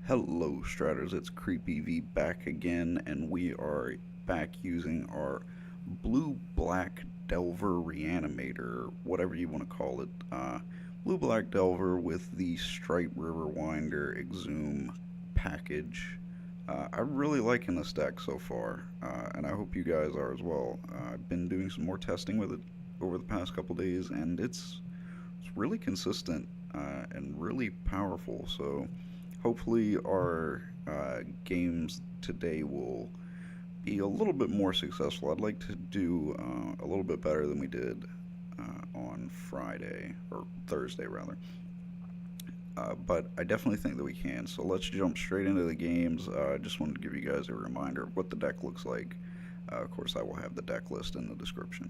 Hello Straters, it's CreepEvee back again, and we are back using our blue-black Delver Reanimator, whatever you want to call it. Blue-black Delver with the Stripe Riverwinder Exhume package. I'm really liking this deck so far, and I hope you guys are as well. I've been doing some more testing with it over the past couple days, and it's really consistent and really powerful. So hopefully our games today will be a little bit more successful. I'd like to do a little bit better than we did on Friday, or Thursday rather. But I definitely think that we can. So let's jump straight into the games. I just wanted to give you guys a reminder of what the deck looks like. Of course, I will have the deck list in the description.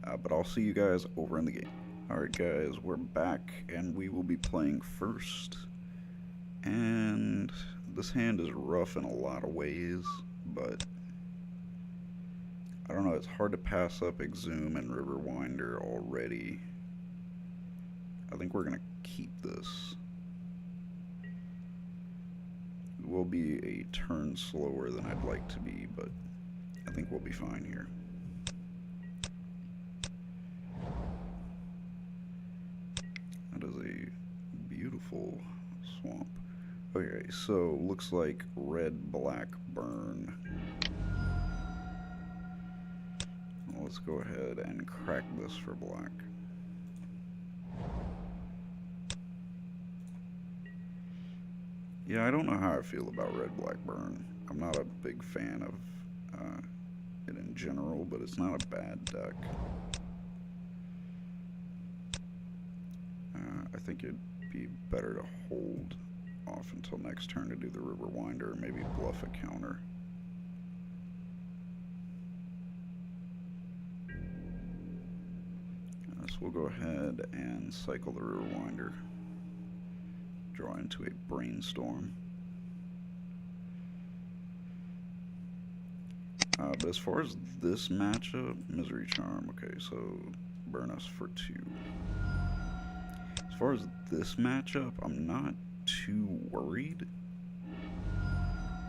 But I'll see you guys over in the game. Alright guys, we're back and we will be playing first. And this hand is rough in a lot of ways, but I don't know, it's hard to pass up Exhume and Riverwinder already. I think we're going to keep this. It will be a turn slower than I'd like to be, but I think we'll be fine here. That is a beautiful swamp. Okay, so looks like red, black, burn. Well, let's go ahead and crack this for black. Yeah, I don't know how I feel about red, black, burn. I'm not a big fan of it in general, but it's not a bad deck. I think it'd be better to hold off until next turn to do the Riverwinder, or maybe bluff a counter. So we'll go ahead and cycle the Riverwinder. Draw into a Brainstorm. But as far as this matchup, Misery Charm, okay, so burn us for 2. As far as this matchup, I'm not too worried.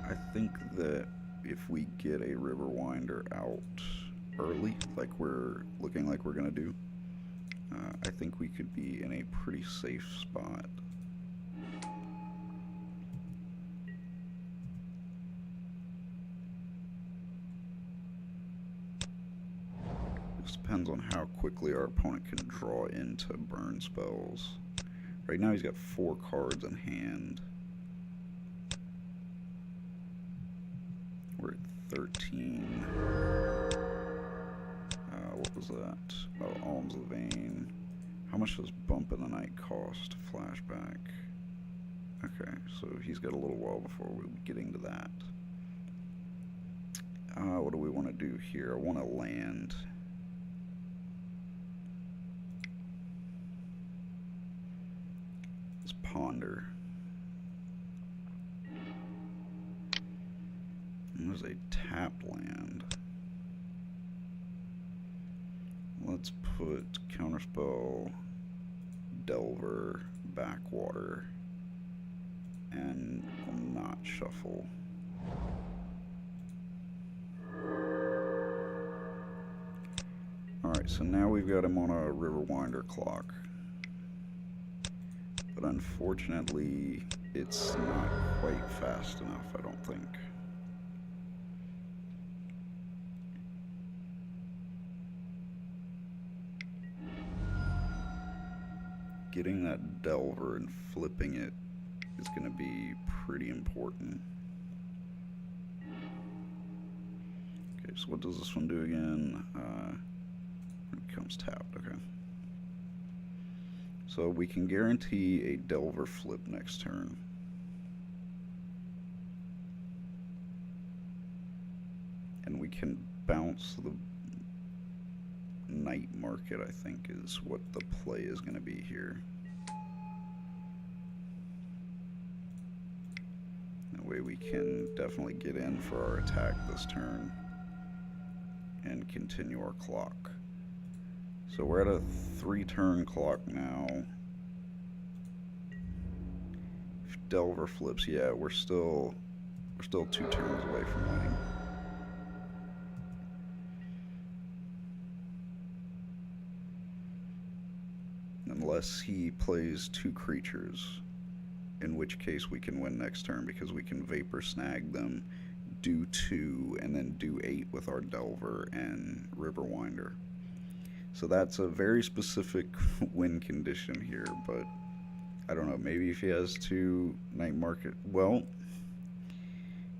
I think that if we get a Riverwinder out early, like we're looking like we're going to do, I think we could be in a pretty safe spot. Just depends on how quickly our opponent can draw into burn spells. Right now he's got 4 cards in hand. We're at 13. What was that? Oh, Alms of the Vein. How much does Bump in the Night cost? Flashback. Okay, so he's got a little while before we'll be getting to that. What do we want to do here? I want to land. Let's ponder. And there's a tapped land. Let's put Counterspell, Delver, Backwater, and we'll not shuffle. Alright, so now we've got him on a Riverwinder clock. But unfortunately, it's not quite fast enough, I don't think. Getting that Delver and flipping it is going to be pretty important. Okay, so what does this one do again? It becomes tapped, okay. So we can guarantee a Delver flip next turn. And we can bounce the Night Market, I think, is what the play is going to be here. That way we can definitely get in for our attack this turn and continue our clock. So we're at a 3-turn clock now. If Delver flips, yeah, we're still 2 turns away from winning. Unless he plays 2 creatures, in which case we can win next turn because we can Vapor Snag them, do 2, and then do 8 with our Delver and Riverwinder. So that's a very specific win condition here, but I don't know, maybe if he has 2 Night Market, well,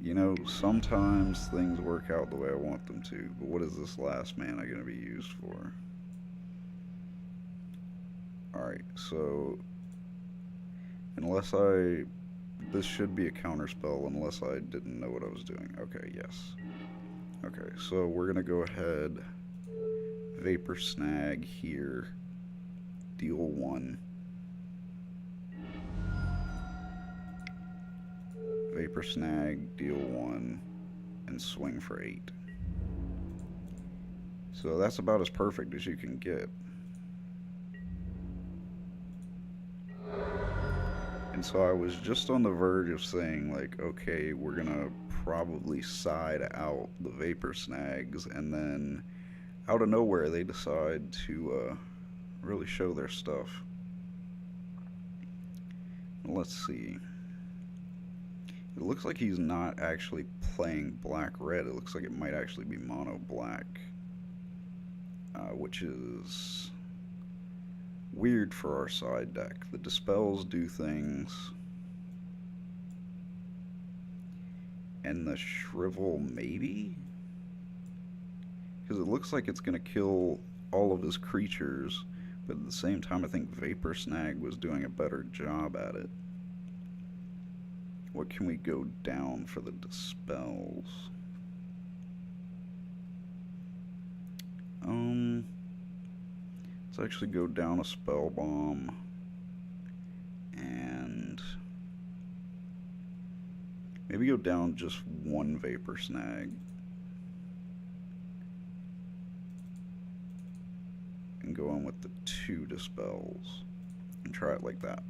you know, sometimes things work out the way I want them to, but what is this last mana going to be used for? Alright, so unless this should be a counterspell unless I didn't know what I was doing. Okay, yes. Okay, so we're going to go ahead, Vapor Snag here, deal 1. Vapor Snag, deal 1, and swing for 8. So that's about as perfect as you can get. And so I was just on the verge of saying, like, okay, we're gonna probably side out the Vapor Snags, and then out of nowhere they decide to really show their stuff. Let's see. It looks like he's not actually playing black-red. It looks like it might actually be mono-black, which is weird for our side deck. The Dispels do things, and the Shrivel maybe? Because it looks like it's going to kill all of his creatures, but at the same time I think Vapor Snag was doing a better job at it. What can we go down for the Dispels? Let's actually go down a Spell Bomb and maybe go down just 1 Vapor Snag and go in with the 2 Dispels and try it like that.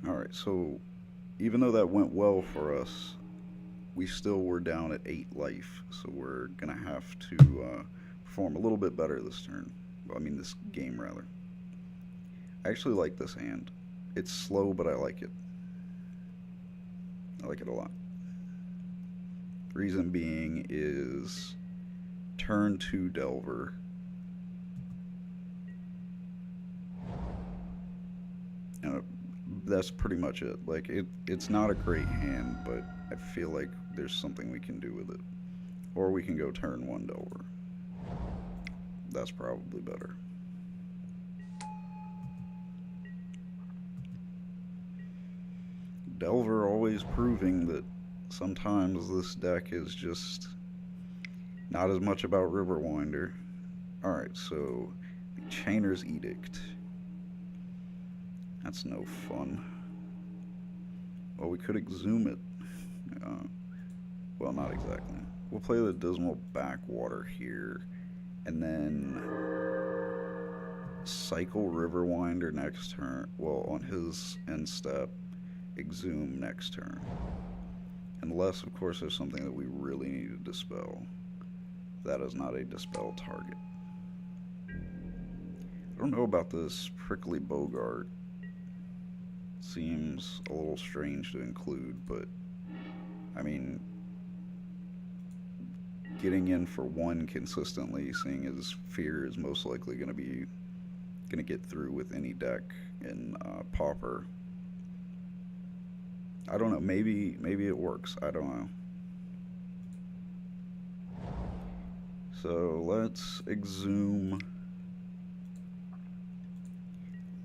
Alright, so even though that went well for us, we still were down at 8 life, so we're gonna have to perform a little bit better this turn. Well, I mean this game rather. I actually like this hand. It's slow, but I like it. I like it a lot. Reason being is turn 2 Delver. That's pretty much it. Like, it's not a great hand, but I feel like there's something we can do with it. Or we can go turn 1 Delver. That's probably better. Delver always proving that sometimes this deck is just not as much about Riverwinder. Alright, so the Chainer's Edict. That's no fun. Well, we could exhume it. Well, not exactly. We'll play the Dismal Backwater here, and then cycle Riverwinder next turn. Well, on his end step, exhume next turn. Unless, of course, there's something that we really need to dispel. That is not a dispel target. I don't know about this Prickly Bogart. Seems a little strange to include, but I mean, getting in for 1 consistently, seeing as Fear is most likely going to get through with any deck in Pauper. I don't know. Maybe it works. I don't know. So let's exhume,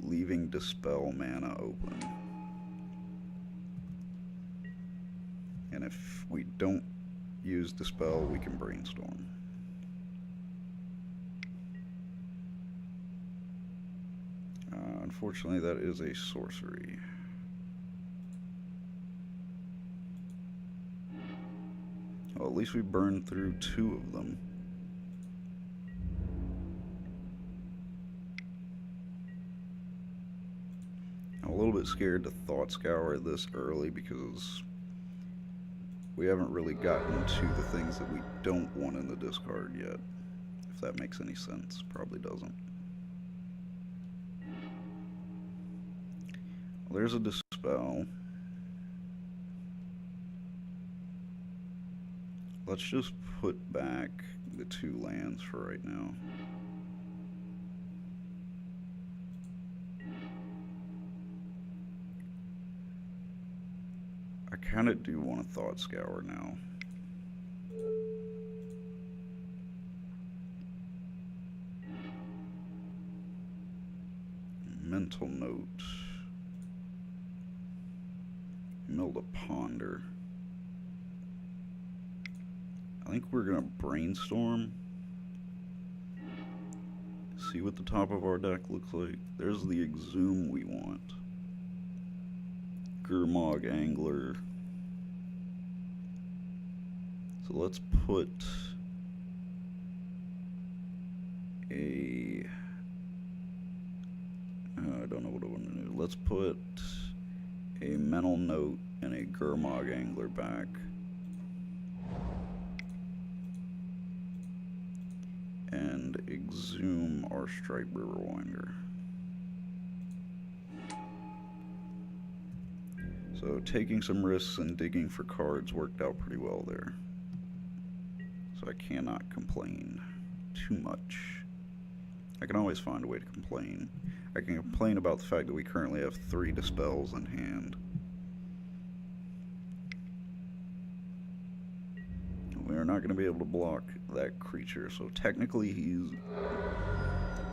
leaving Dispel mana open. And if we don't use Dispel, we can Brainstorm. Unfortunately, that is a sorcery. Well, at least we burned through 2 of them. little bit scared to thought scour this early because we haven't really gotten to the things that we don't want in the discard yet. If that makes any sense. Probably doesn't. Well, there's a Dispel. Let's just put back the 2 lands for right now. I kind of do want to Thought Scour now. Mental Note. Mill to Ponder. I think we're gonna Brainstorm. See what the top of our deck looks like. There's the Exhume we want. Gurmag Angler. So let's put a... I don't know what I want to do. Let's put a Mental Note and a Gurmag Angler back. And Exhume our Stripe Riverwinder. So taking some risks and digging for cards worked out pretty well there. So I cannot complain too much. I can always find a way to complain. I can complain about the fact that we currently have 3 Dispels in hand. We are not going to be able to block that creature, so technically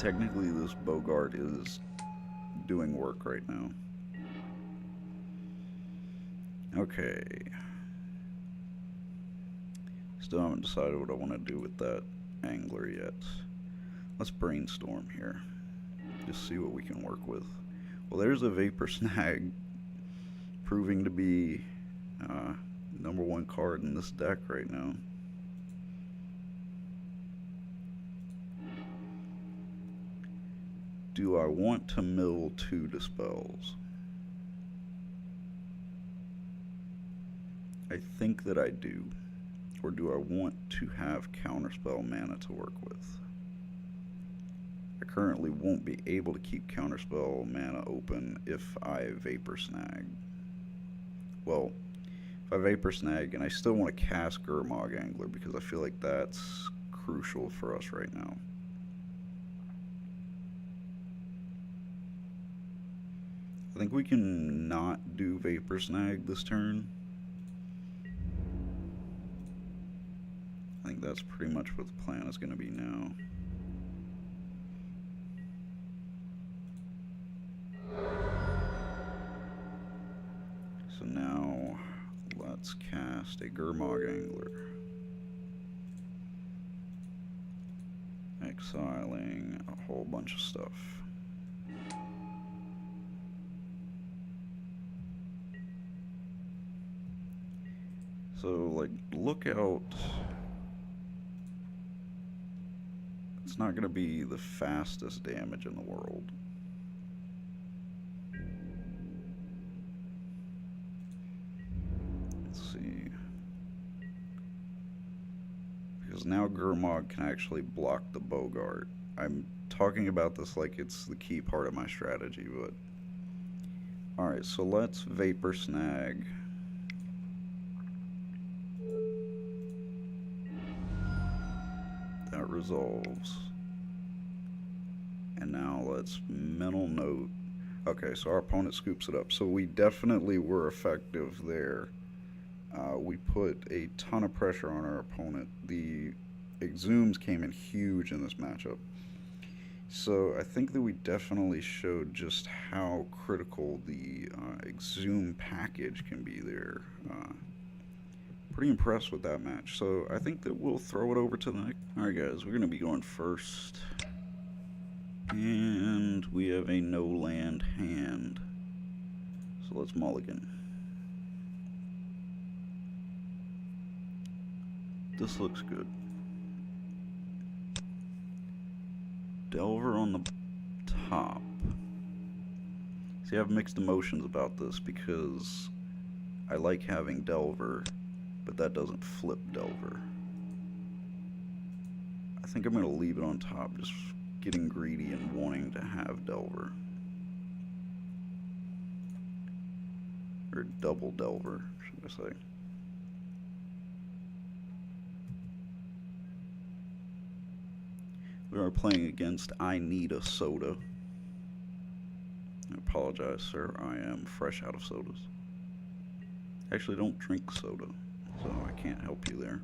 this Bogart is doing work right now. Okay. Still haven't decided what I want to do with that angler yet. Let's brainstorm here. Just see what we can work with. Well, there's a Vapor Snag proving to be #1 card in this deck right now. Do I want to mill 2 Dispels? I think that I do. Or do I want to have Counterspell mana to work with? I currently won't be able to keep Counterspell mana open if I Vapor Snag. Well, if I Vapor Snag and I still want to cast Gurmag Angler because I feel like that's crucial for us right now. I think we can not do Vapor Snag this turn. I think that's pretty much what the plan is going to be now. So now let's cast a Gurmag Angler. Exiling a whole bunch of stuff. So, like, look out. It's not going to be the fastest damage in the world. Let's see. Because now Gurmag can actually block the Bogart. I'm talking about this like it's the key part of my strategy, but... Alright, so let's Vapor Snag. That resolves. And now let's Mental Note. Okay, so our opponent scoops it up. So we definitely were effective there. We put a ton of pressure on our opponent. The Exhumes came in huge in this matchup. So I think that we definitely showed just how critical the Exhume package can be there. Pretty impressed with that match. So I think that we'll throw it over to the next. Alright guys, we're going to be going first. And we have a no land hand. So let's mulligan. This looks good. Delver on the top. See, I have mixed emotions about this because I like having Delver, but that doesn't flip Delver. I think I'm going to leave it on top, just getting greedy and wanting to have Delver. Or double Delver, should I say. We are playing against I Need a Soda. I apologize, sir. I am fresh out of sodas. Actually, don't drink soda, so I can't help you there.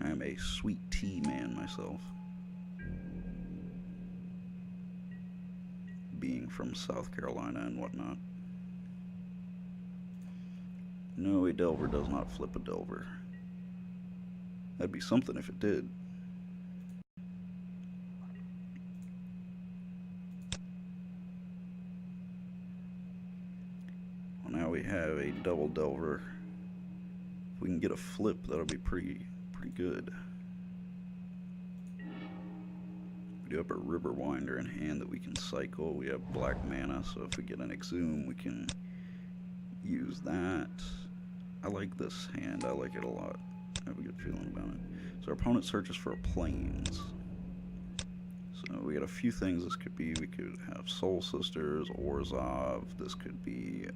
I am a sweet tea man myself. Being from South Carolina and whatnot. No, a Delver does not flip a Delver. That'd be something if it did. Well, now we have a double Delver. If we can get a flip, that'll be pretty good. We do have a River Winder in hand that we can cycle. We have black mana, so if we get an Exhume, we can use that. I like this hand. I like it a lot. I have a good feeling about it. So our opponent searches for plains. So we got a few things this could be. We could have Soul Sisters, Orzhov. This could be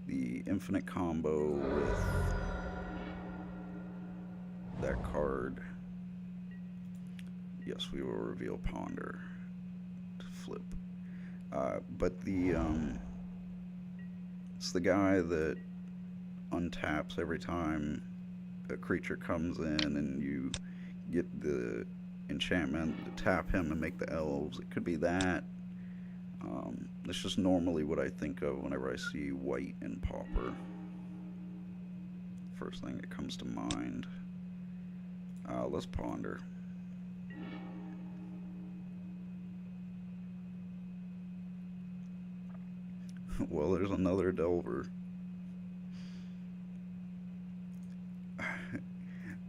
the infinite combo with that card. Yes, we will reveal Ponder to flip. But the it's the guy that untaps every time a creature comes in and you get the enchantment to tap him and make the elves. It could be that. That's just normally what I think of whenever I see white and Pauper. First thing that comes to mind. Let's Ponder. Well, there's another Delver.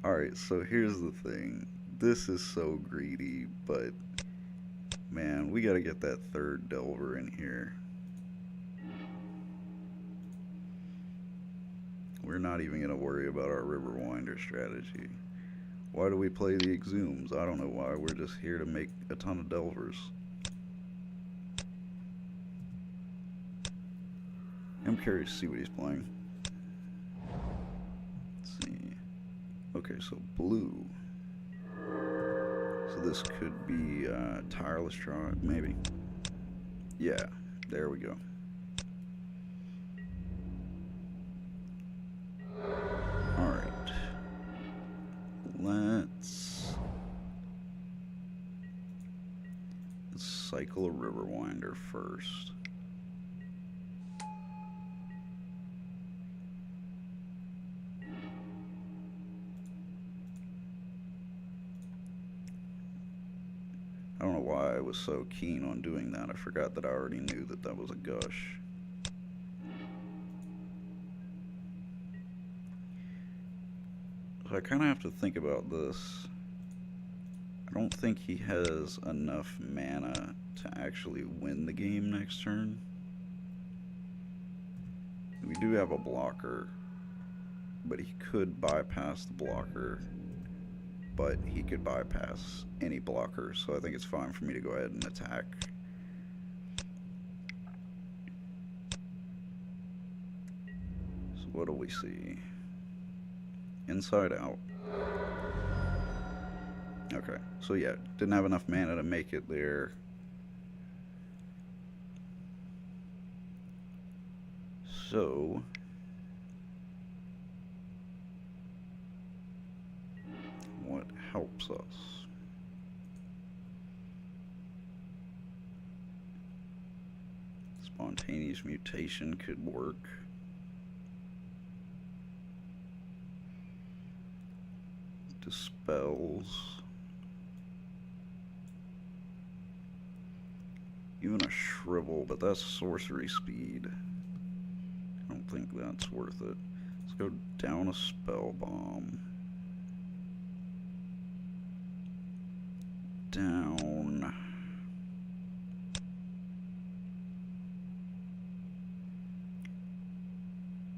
Alright, so here's the thing. This is so greedy, but man, we gotta get that third Delver in here. We're not even gonna worry about our River Winder strategy. Why do we play the Exhumes? I don't know why. We're just here to make a ton of Delvers. I'm curious to see what he's playing. Let's see. Okay, so blue. So this could be Tireless Tribe, maybe. Yeah, there we go. Alright. Let's cycle a River Winder first. I don't know why I was so keen on doing that. I forgot that I already knew that that was a gush. So I kind of have to think about this. I don't think he has enough mana to actually win the game next turn. We do have a blocker, but he could bypass the blocker. But he could bypass any blocker, so I think it's fine for me to go ahead and attack. So what do we see? Inside Out. Okay, so yeah, didn't have enough mana to make it there. So what helps us? Spontaneous Mutation could work. Dispels. Even a Shrivel, but that's sorcery speed. I don't think that's worth it. Let's go down a Spell Bomb. Down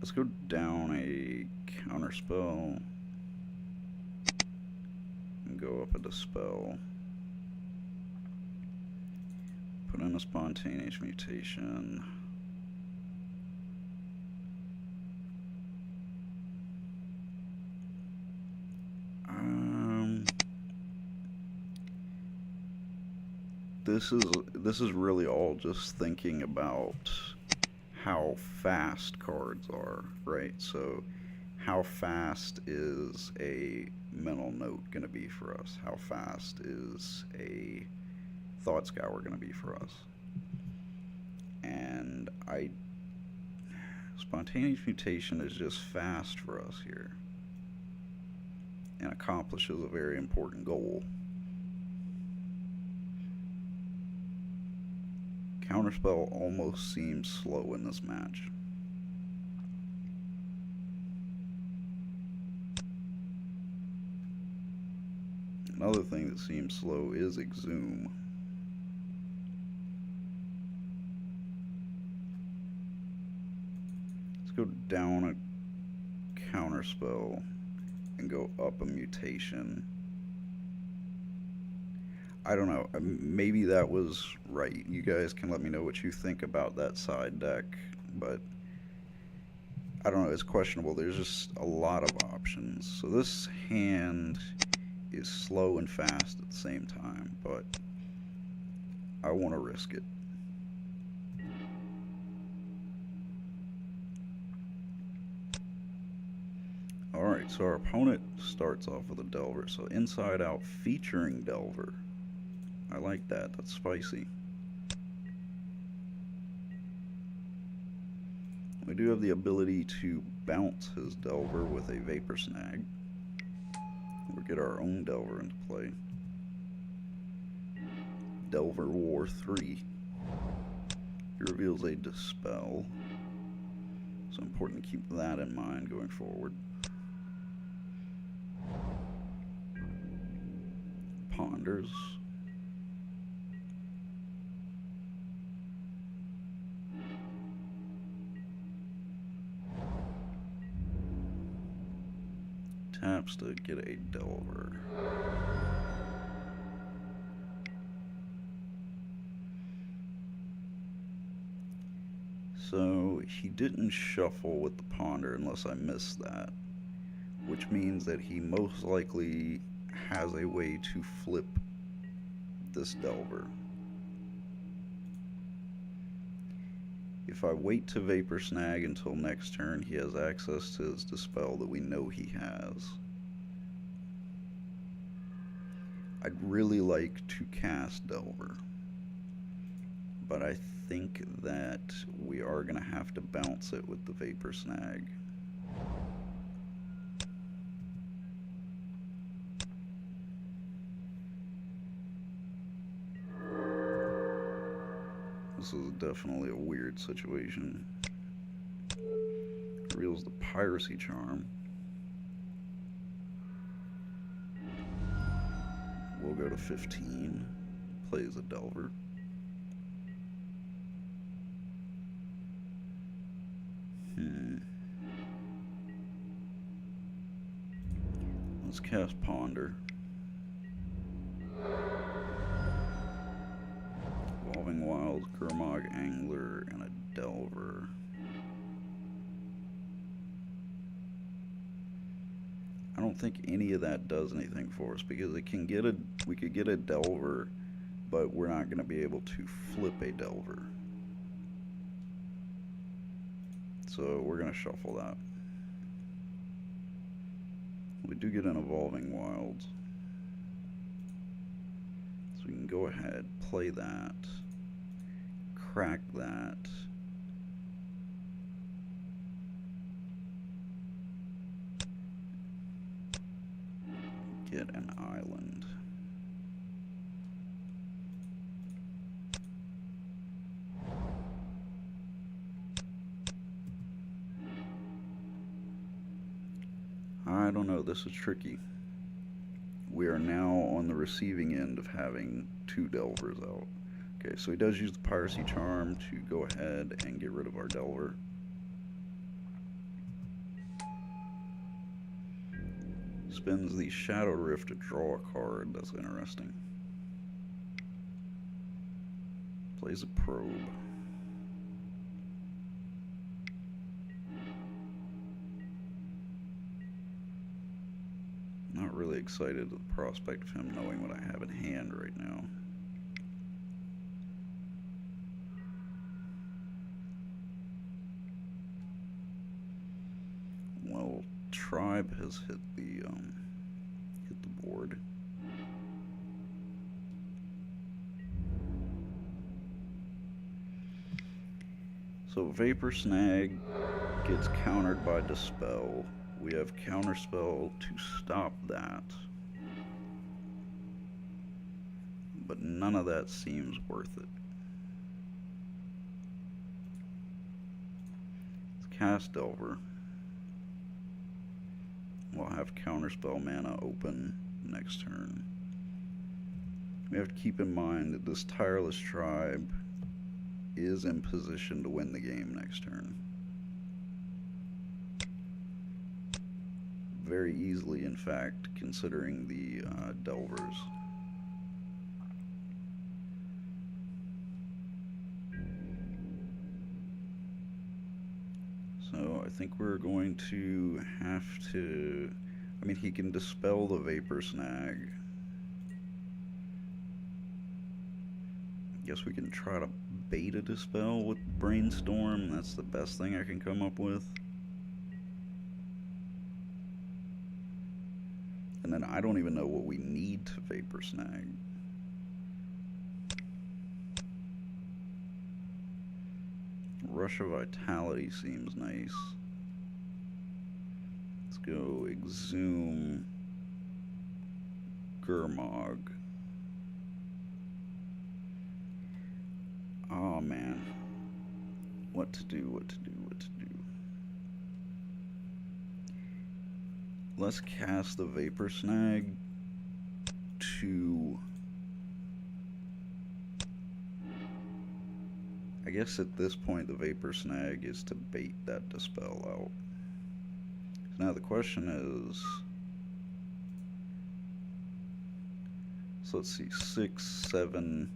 Let's go down a counterspell and go up a dispel. Put in a spontaneous mutation. This is really all just thinking about how fast cards are, right? So how fast is a mental note going to be for us? How fast is a thought scour going to be for us? And spontaneous mutation is just fast for us here and accomplishes a very important goal. Counterspell almost seems slow in this match. Another thing that seems slow is Exhume. Let's go down a counterspell and go up a mutation. I don't know, maybe that was right. You guys can let me know what you think about that side deck, but I don't know, it's questionable. There's just a lot of options. So this hand is slow and fast at the same time, but I want to risk it. Alright, so our opponent starts off with a Delver, so Inside Out featuring Delver. I like that, that's spicy. We do have the ability to bounce his Delver with a Vapor Snag, or get our own Delver into play. Delver War 3. He reveals a Dispel, so important to keep that in mind going forward. Ponders. Taps to get a Delver. So he didn't shuffle with the Ponder unless I missed that, which means that he most likely has a way to flip this Delver. If I wait to Vapor Snag until next turn, he has access to his Dispel that we know he has. I'd really like to cast Delver, but I think that we are going to have to bounce it with the Vapor Snag. This is definitely a weird situation. Reveals the Piracy Charm. We'll go to 15. Plays a Delver. Let's cast Ponder. Evolving Wild, Gurmag Angler, and a Delver. I don't think any of that does anything for us because we could get a Delver, but we're not going to be able to flip a Delver. So we're going to shuffle that. We do get an Evolving Wilds. So we can go ahead, play that, crack that. Get an island. I don't know, this is tricky. We are now on the receiving end of having two Delvers out. Okay, so he does use the Piracy Charm to go ahead and get rid of our Delver. Spends the Shadow Rift to draw a card. That's interesting. Plays a Probe. Not really excited at the prospect of him knowing what I have in hand right now. Well, Tribe has hit the board. So Vapor Snag gets countered by Dispel. We have Counterspell to stop that. But none of that seems worth it. Let's cast Delver. We'll have Counterspell mana open next turn. We have to keep in mind that this Tireless Tribe is in position to win the game next turn. Very easily, in fact, considering the Delvers. So I think we're going to have to... I mean, he can dispel the Vapor Snag. Guess we can try to bait a Dispel with Brainstorm. That's the best thing I can come up with. And then I don't even know what we need to Vapor Snag. Rush of Vitality seems nice. Let's go Exhume Gurmag. Oh man. What to do, what to do, what to do. Let's cast the Vapor Snag to... I guess at this point the Vapor Snag is to bait that Dispel out. So now the question is... So let's see, 6, 7...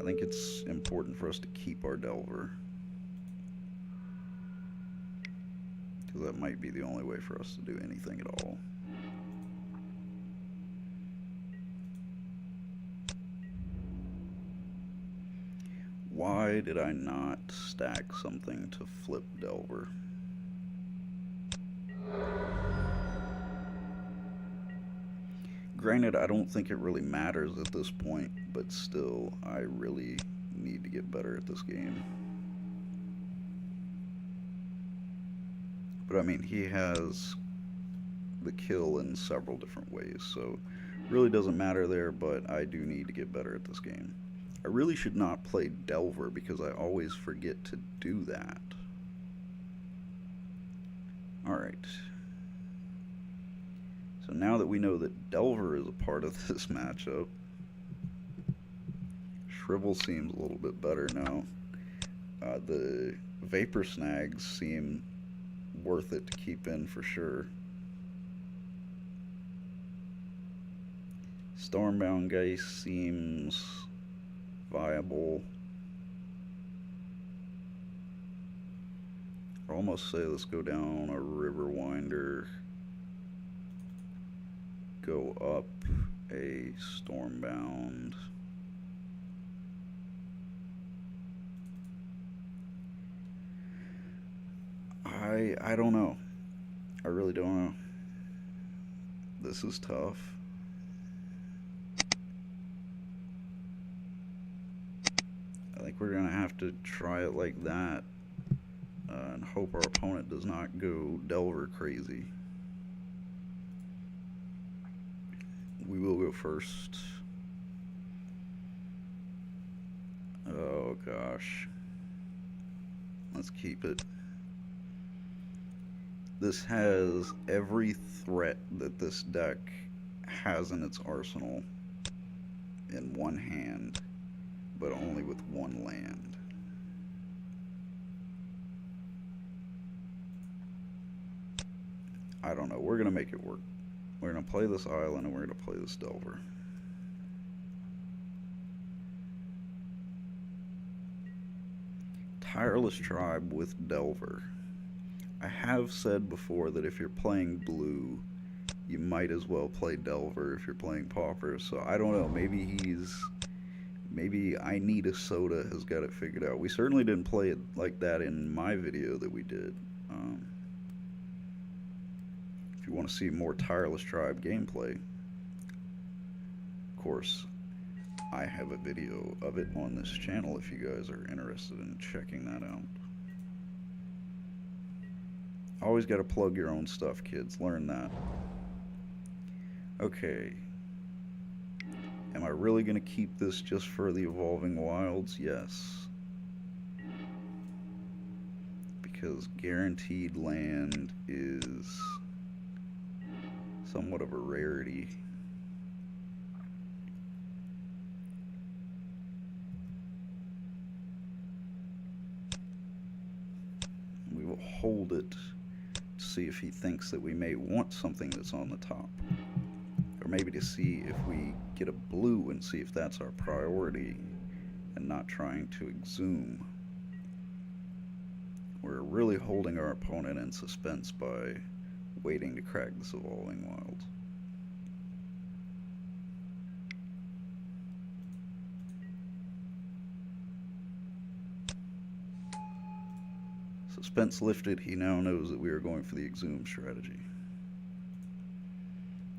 I think it's important for us to keep our Delver. Because that might be the only way for us to do anything at all. Why did I not stack something to flip Delver? Granted, I don't think it really matters at this point, but still, I really need to get better at this game. But I mean, he has the kill in several different ways, so really doesn't matter there, but I do need to get better at this game. I really should not play Delver because I always forget to do that. Alright. So now that we know that Delver is a part of this matchup, Shrivel seems a little bit better now. The Vapor Snags seem worth it to keep in for sure. Stormbound Geist seems viable. I'll almost say let's go down a Riverwinder, go up a Stormbound. I don't know. I really don't know. This is tough. I think we're gonna have to try it like that and hope our opponent does not go Delver crazy. We will go first. Oh gosh. Let's keep it. This has every threat that this deck has in its arsenal in one hand, but only with one land. I don't know. We're going to make it work. We're going to play this island and we're going to play this Delver. Tireless Tribe with Delver. I have said before that if you're playing blue, you might as well play Delver if you're playing Pauper. So I don't know, maybe I Need a Soda has got it figured out. We certainly didn't play it like that in my video that we did. If you want to see more Tireless Tribe gameplay, of course, I have a video of it on this channel if you guys are interested in checking that out. Always got to plug your own stuff, kids. Learn that. Okay. Am I really going to keep this just for the Evolving Wilds? Yes. Because guaranteed land is somewhat of a rarity. We will hold it to see if he thinks that we may want something that's on the top. Or maybe to see if we get a blue and see if that's our priority and not trying to exhume. We're really holding our opponent in suspense by waiting to crack this Evolving Wilds. Suspense lifted, he now knows that we are going for the exhume strategy.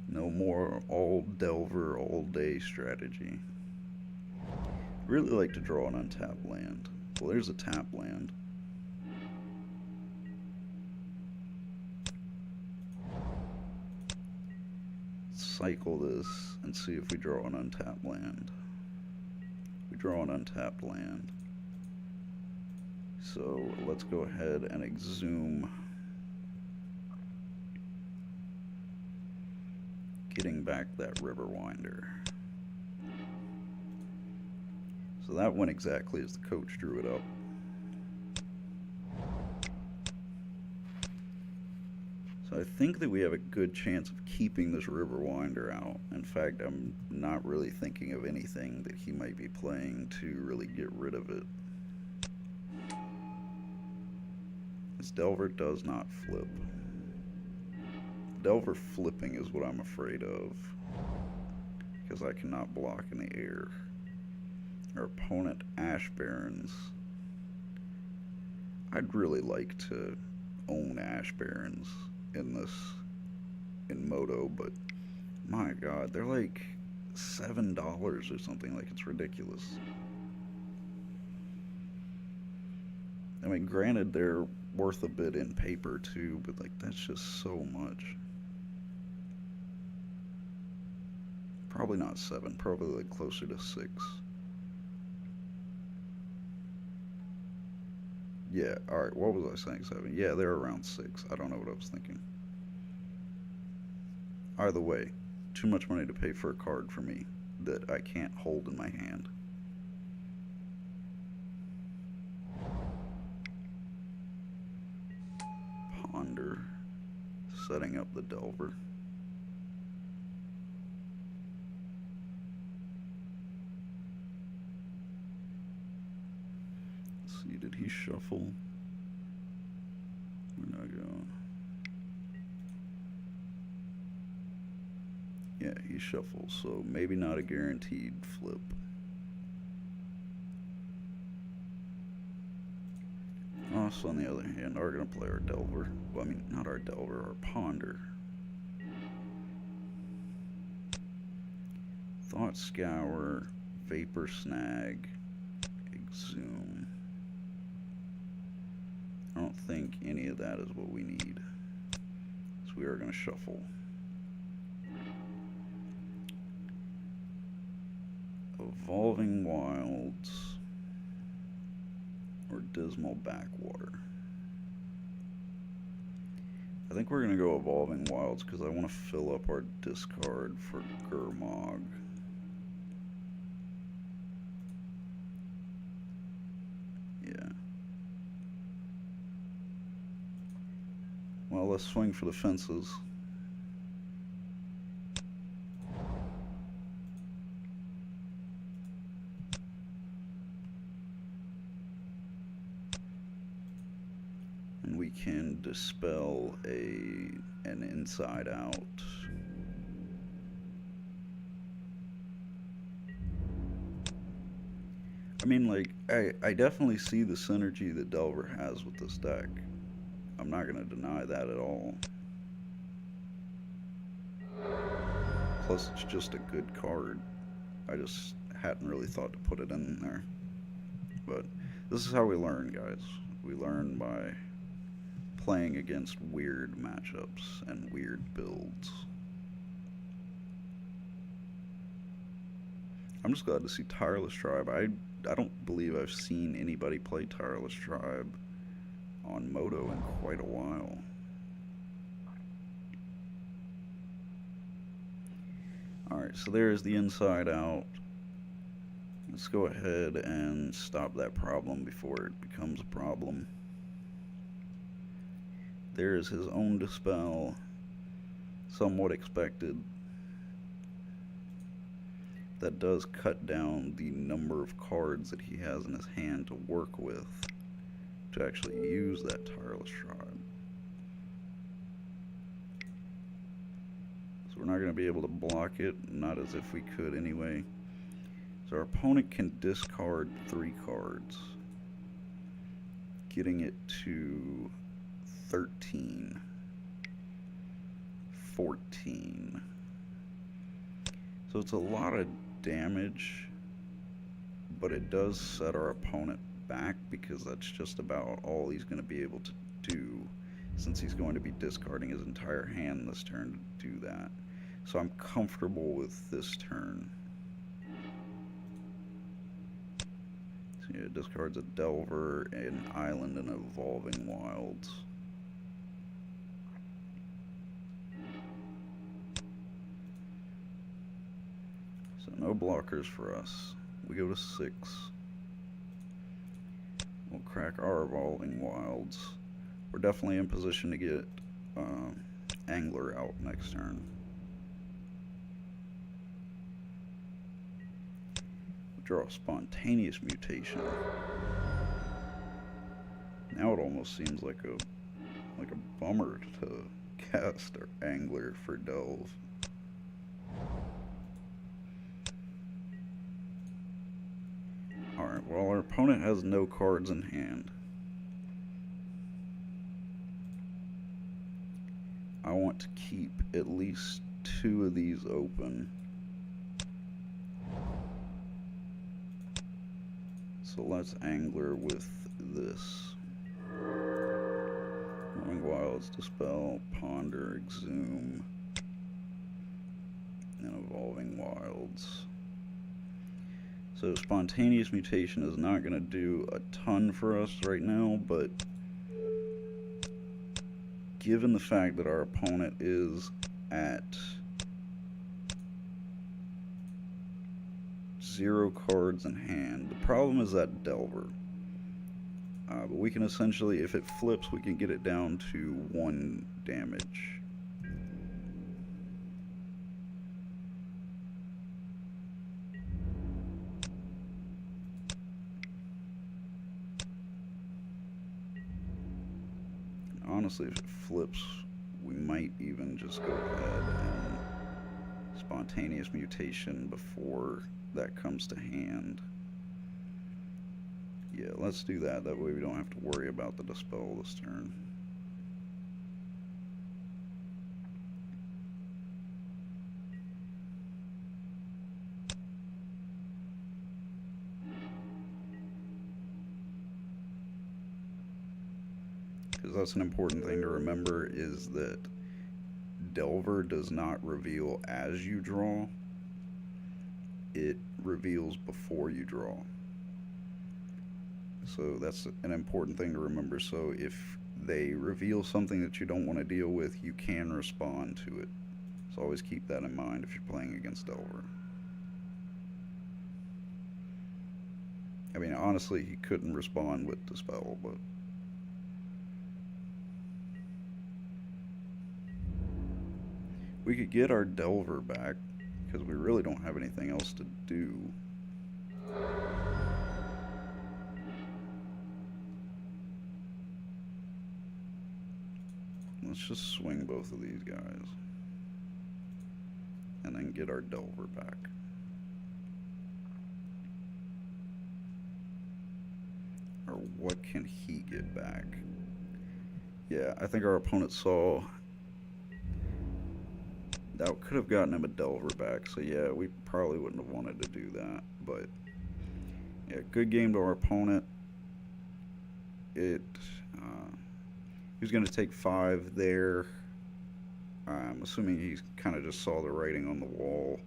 No more all Delver all day strategy. Really like to draw an untapped land. Well, there's a tap land. Cycle this and see if we draw an untapped land. We draw an untapped land. So let's go ahead and exhume. Getting back that Riverwinder. So that went exactly as the coach drew it up. So I think that we have a good chance of keeping this Riverwinder out. In fact, I'm not really thinking of anything that he might be playing to really get rid of it. This Delver does not flip. Delver flipping is what I'm afraid of, because I cannot block in the air. Our opponent Ash Barrens. I'd really like to own Ash Barrens in Moto, but my god, they're like $7 or something. Like, it's ridiculous. I mean, granted, they're worth a bit in paper too, but like, that's just so much. Probably not 7, probably like closer to 6. Yeah, alright, what was I saying, 7? Yeah, they're around 6. I don't know what I was thinking. Either way, too much money to pay for a card for me that I can't hold in my hand. Ponder, setting up the Delver. Let's see, did he shuffle? We're not going. Yeah, he shuffles, so maybe not a guaranteed flip. Us, on the other hand, are going to play our Delver. Well, I mean, not our Delver, our Ponder. Thought Scour, Vapor Snag, Exhume. I don't think any of that is what we need. So we are going to shuffle. Evolving Wilds or Dismal Backwater. I think we're going to go Evolving Wilds because I want to fill up our discard for Gurmag. Yeah. Well, let's swing for the fences. can dispel an inside out. I mean, like, I definitely see the synergy that Delver has with this deck. I'm not going to deny that at all. Plus, it's just a good card. I just hadn't really thought to put it in there. But this is how we learn, guys. We learn by playing against weird matchups and weird builds. I'm just glad to see Tireless Tribe. I don't believe I've seen anybody play Tireless Tribe on Moto in quite a while. Alright, so there's the inside out. Let's go ahead and stop that problem before it becomes a problem. There's his own dispel. Somewhat expected. That does cut down the number of cards that he has in his hand to work with to actually use that Tireless Tribe. So we're not going to be able to block it, not as if we could anyway. So our opponent can discard 3 cards, getting it to 13, 14. So it's a lot of damage, but it does set our opponent back because that's just about all he's going to be able to do, since he's going to be discarding his entire hand this turn to do that. So I'm comfortable with this turn. So yeah, it discards a Delver, an Island, and Evolving Wilds. So no blockers for us. We go to 6. We'll crack our Evolving Wilds. We're definitely in position to get Angler out next turn. Draw a Spontaneous Mutation. Now it almost seems like a bummer to cast our Angler for Delve. Alright, well, our opponent has no cards in hand. I want to keep at least 2 of these open. So let's Angler with this. Evolving Wilds, Dispel, Ponder, Exhume, and Evolving Wilds. So Spontaneous Mutation is not going to do a ton for us right now, but given the fact that our opponent is at 0 cards in hand, the problem is that Delver. But we can essentially, if it flips, we can get it down to 1 damage. Honestly, if it flips, we might even just go ahead and Spontaneous Mutation before that comes to hand. Yeah, let's do that. That way we don't have to worry about the Dispel this turn. Because that's an important thing to remember, is that Delver does not reveal as you draw. It reveals before you draw. So that's an important thing to remember. So if they reveal something that you don't want to deal with, you can respond to it. So always keep that in mind if you're playing against Delver. I mean, honestly, he couldn't respond with Dispel, but we could get our Delver back, because we really don't have anything else to do. Let's just swing both of these guys. And then get our Delver back. Or what can he get back? Yeah, I think our opponent saw that could have gotten him a Delver back. So yeah, we probably wouldn't have wanted to do that. But yeah, good game to our opponent. He was going to take 5 there. I'm assuming he kind of just saw the writing on the wall.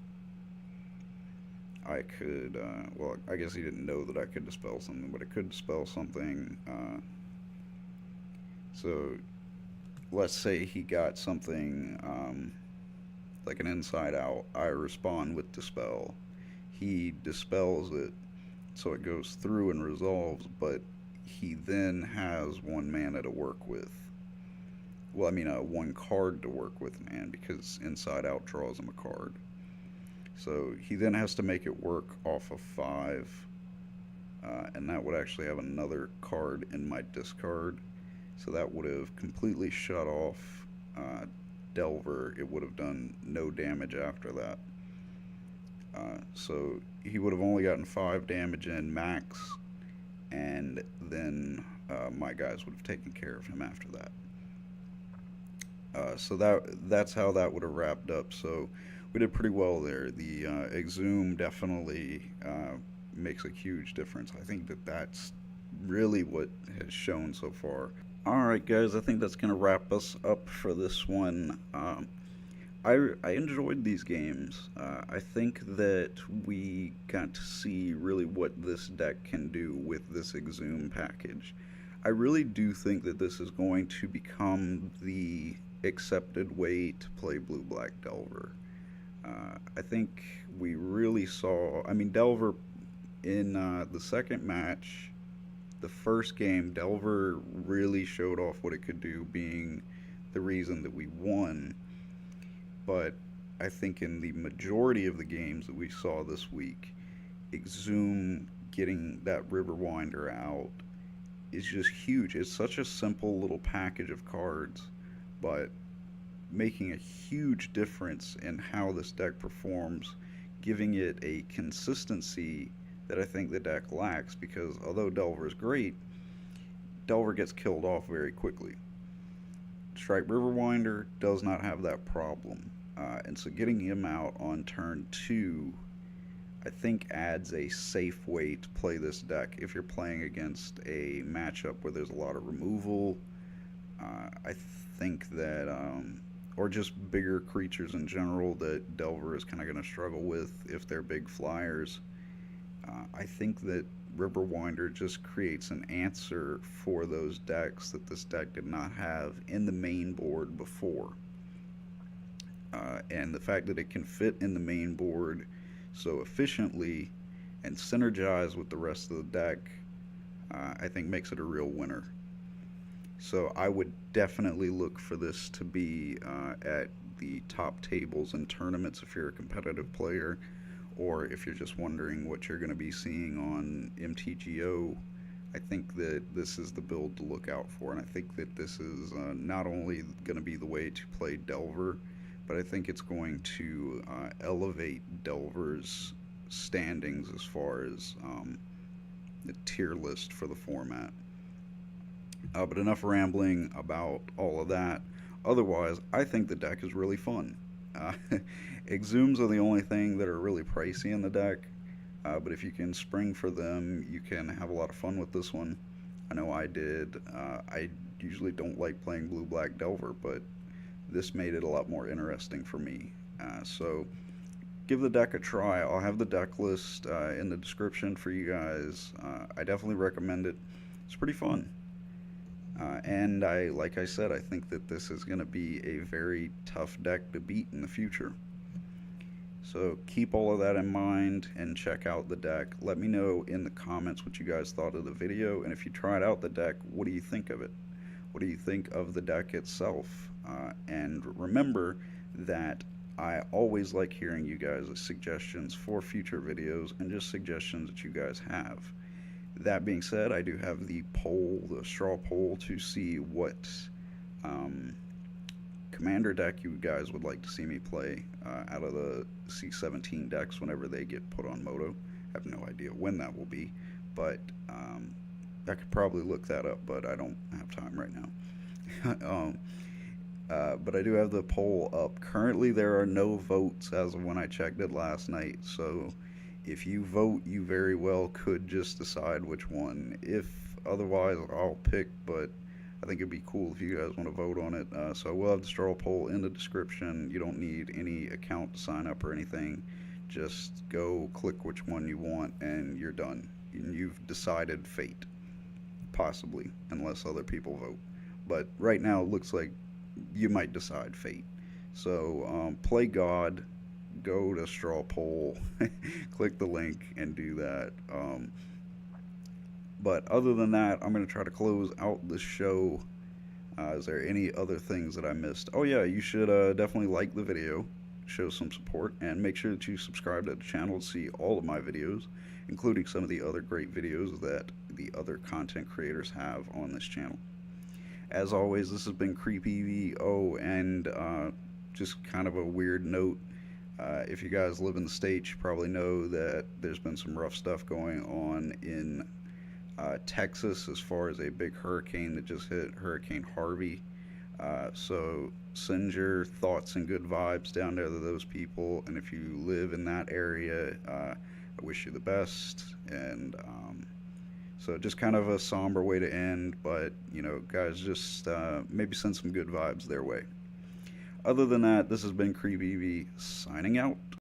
I could, well, I guess he didn't know that I could dispel something, but it could dispel something. So let's say he got something like an inside out. I respond with dispel. He dispels it, so it goes through and resolves, but he then has 1 mana to work with. Well, I mean, 1 card to work with, man, because inside out draws him a card. So he then has to make it work off of 5, and that would actually have another card in my discard. So that would have completely shut off Delver. It would have done no damage after that. So he would have only gotten 5 damage in max, and then my guys would have taken care of him after that. So that's how that would have wrapped up. So we did pretty well there. The Exhume definitely makes a huge difference. I think that that's really what has shown so far. Alright guys, I think that's going to wrap us up for this one. I enjoyed these games. I think that we got to see really what this deck can do with this Exhume package. I really do think that this is going to become the accepted way to play Blue-Black Delver. I think we really saw, I mean, Delver in the second match, the first game, Delver really showed off what it could do, being the reason that we won. But I think in the majority of the games that we saw this week, Exhume getting that Riverwinder out is just huge. It's such a simple little package of cards, but making a huge difference in how this deck performs, giving it a consistency that I think the deck lacks, because although Delver is great, Delver gets killed off very quickly. Strike Riverwinder does not have that problem, and so getting him out on turn 2 I think adds a safe way to play this deck if you're playing against a matchup where there's a lot of removal. I think that or just bigger creatures in general that Delver is kind of going to struggle with if they're big flyers. I think that Riverwinder just creates an answer for those decks that this deck did not have in the main board before. And the fact that it can fit in the main board so efficiently and synergize with the rest of the deck, I think makes it a real winner. So I would definitely look for this to be at the top tables in tournaments if you're a competitive player, or if you're just wondering what you're going to be seeing on MTGO. I think that this is the build to look out for, and I think that this is not only going to be the way to play Delver, but I think it's going to elevate Delver's standings as far as the tier list for the format. But enough rambling about all of that. Otherwise, I think the deck is really fun. Exhumes are the only thing that are really pricey in the deck, but if you can spring for them, you can have a lot of fun with this one. I know I did. I usually don't like playing Blue-Black Delver, but this made it a lot more interesting for me. So give the deck a try. I'll have the deck list in the description for you guys. I definitely recommend it. It's pretty fun. And like I said, I think that this is going to be a very tough deck to beat in the future. So keep all of that in mind and check out the deck. Let me know in the comments what you guys thought of the video, and if you tried out the deck, what do you think of it? What do you think of the deck itself? And remember that I always like hearing you guys' suggestions for future videos and just suggestions that you guys have. That being said, I do have the poll, the straw poll, to see what commander deck you guys would like to see me play out of the C17 decks whenever they get put on Moto. I have no idea when that will be, but I could probably look that up, but I don't have time right now. But I do have the poll up. Currently, there are no votes as of when I checked it last night. So, if you vote, you very well could just decide which one. If otherwise, I'll pick. But I think it'd be cool if you guys want to vote on it. So, we'll have the straw poll in the description. You don't need any account to sign up or anything. Just go click which one you want, and you're done. And you've decided fate, possibly, unless other people vote. But right now, it looks like you might decide fate. So play God, go to straw poll, click the link, and do that. But other than that, I'm going to try to close out the show. Is there any other things that I missed? Oh yeah, you should definitely like the video, show some support, and make sure that you subscribe to the channel to see all of my videos, including some of the other great videos that the other content creators have on this channel. As always, this has been CreepEvee. Oh, and just kind of a weird note. If you guys live in the States, you probably know that there's been some rough stuff going on in Texas as far as a big hurricane that just hit, Hurricane Harvey. So send your thoughts and good vibes down there to those people. And if you live in that area, I wish you the best. And so just kind of a somber way to end, but you know, guys, just maybe send some good vibes their way. Other than that, this has been CreepEvee signing out.